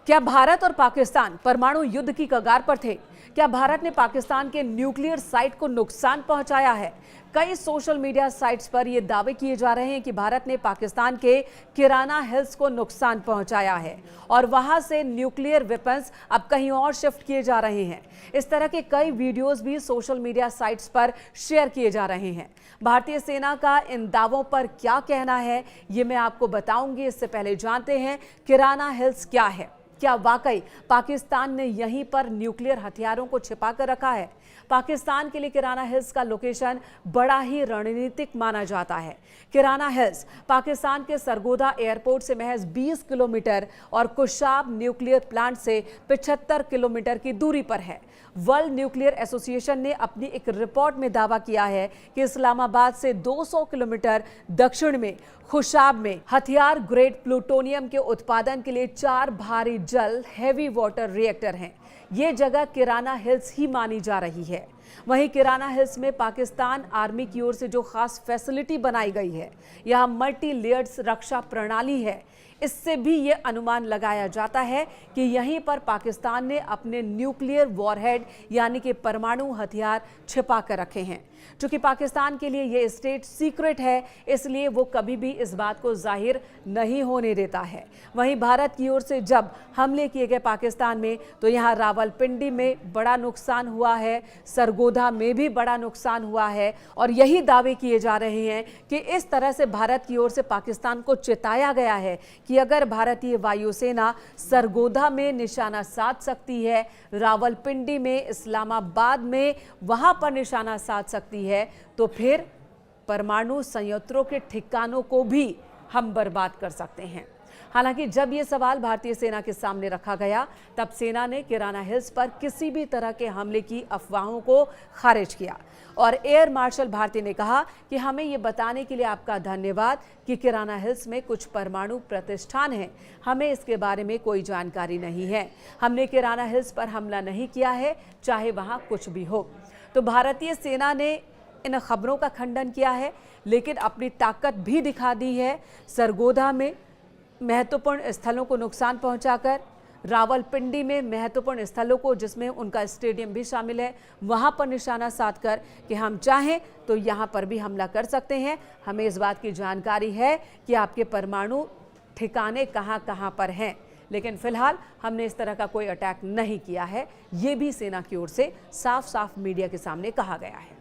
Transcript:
क्या भारत और पाकिस्तान परमाणु युद्ध की कगार पर थे? क्या भारत ने पाकिस्तान के न्यूक्लियर साइट को नुकसान पहुंचाया है? कई सोशल मीडिया साइट्स पर यह दावे किए जा रहे हैं कि भारत ने पाकिस्तान के किराना हिल्स को नुकसान पहुंचाया है और वहां से न्यूक्लियर वेपन्स अब कहीं और शिफ्ट किए जा रहे हैं। इस तरह के कई वीडियोस भी सोशल मीडिया साइट्स पर शेयर किए जा रहे हैं। भारतीय सेना का इन दावों पर क्या कहना है, ये मैं आपको बताऊंगी। इससे पहले जानते हैं किराना हिल्स क्या है। क्या वाकई पाकिस्तान ने यहीं पर न्यूक्लियर हथियारों को छिपा कर रखा है? पाकिस्तान के लिए किराना हिल्स का लोकेशन बड़ा ही रणनीतिक माना जाता है। किराना हिल्स पाकिस्तान के सरगोधा एयरपोर्ट से महज 20 किलोमीटर और कुशाब न्यूक्लियर प्लांट से 75 किलोमीटर की दूरी पर है। वर्ल्ड न्यूक्लियर एसोसिएशन ने अपनी एक रिपोर्ट में दावा किया है कि इस्लामाबाद से 200 किलोमीटर दक्षिण में खुशाब में हथियार ग्रेड प्लूटोनियम के उत्पादन के लिए 4 भारी जल हैवी वाटर रिएक्टर हैं। ये जगह किराना हिल्स ही मानी जा रही है। वहीं किराना हिल्स में पाकिस्तान आर्मी की ओर से जो खास फैसिलिटी बनाई गई है, यहाँ मल्टी लेयर्ड रक्षा प्रणाली है। इससे भी ये अनुमान लगाया जाता है कि यहीं पर पाकिस्तान ने अपने न्यूक्लियर वॉरहेड यानी कि परमाणु हथियार छिपा कर रखे हैं। चूंकि पाकिस्तान के लिए ये स्टेट सीक्रेट है, इसलिए वो कभी भी इस बात को जाहिर नहीं होने देता है। वहीं भारत की ओर से जब हमले किए गए पाकिस्तान में, तो यहाँ रावलपिंडी में बड़ा नुकसान हुआ है, सरगोधा में भी बड़ा नुकसान हुआ है और यही दावे किए जा रहे हैं कि इस तरह से भारत की ओर से पाकिस्तान को चेताया गया है कि अगर भारतीय वायुसेना सरगोधा में निशाना साध सकती है, रावलपिंडी में, इस्लामाबाद में वहां पर निशाना साध सकती है, तो फिर परमाणु संयंत्रों के ठिकानों को भी हम बर्बाद कर सकते हैं। हालांकि जब यह सवाल भारतीय सेना के सामने रखा गया, तब सेना ने किराना हिल्स पर किसी भी तरह के हमले की अफवाहों को खारिज किया और एयर मार्शल भारती ने कहा कि हमें यह बताने के लिए आपका धन्यवाद कि किराना हिल्स में कुछ परमाणु प्रतिष्ठान हैं। हमें इसके बारे में कोई जानकारी नहीं है। हमने किराना हिल्स पर हमला नहीं किया है, चाहे वहां कुछ भी हो। तो भारतीय सेना ने इन खबरों का खंडन किया है, लेकिन अपनी ताकत भी दिखा दी है। सरगोधा में महत्वपूर्ण स्थलों को नुकसान पहुंचाकर, रावलपिंडी में महत्वपूर्ण स्थलों को, जिसमें उनका स्टेडियम भी शामिल है, वहां पर निशाना साधकर कि हम चाहें तो यहां पर भी हमला कर सकते हैं। हमें इस बात की जानकारी है कि आपके परमाणु ठिकाने कहां कहां पर हैं, लेकिन फिलहाल हमने इस तरह का कोई अटैक नहीं किया है। ये भी सेना की ओर से साफ साफ मीडिया के सामने कहा गया है।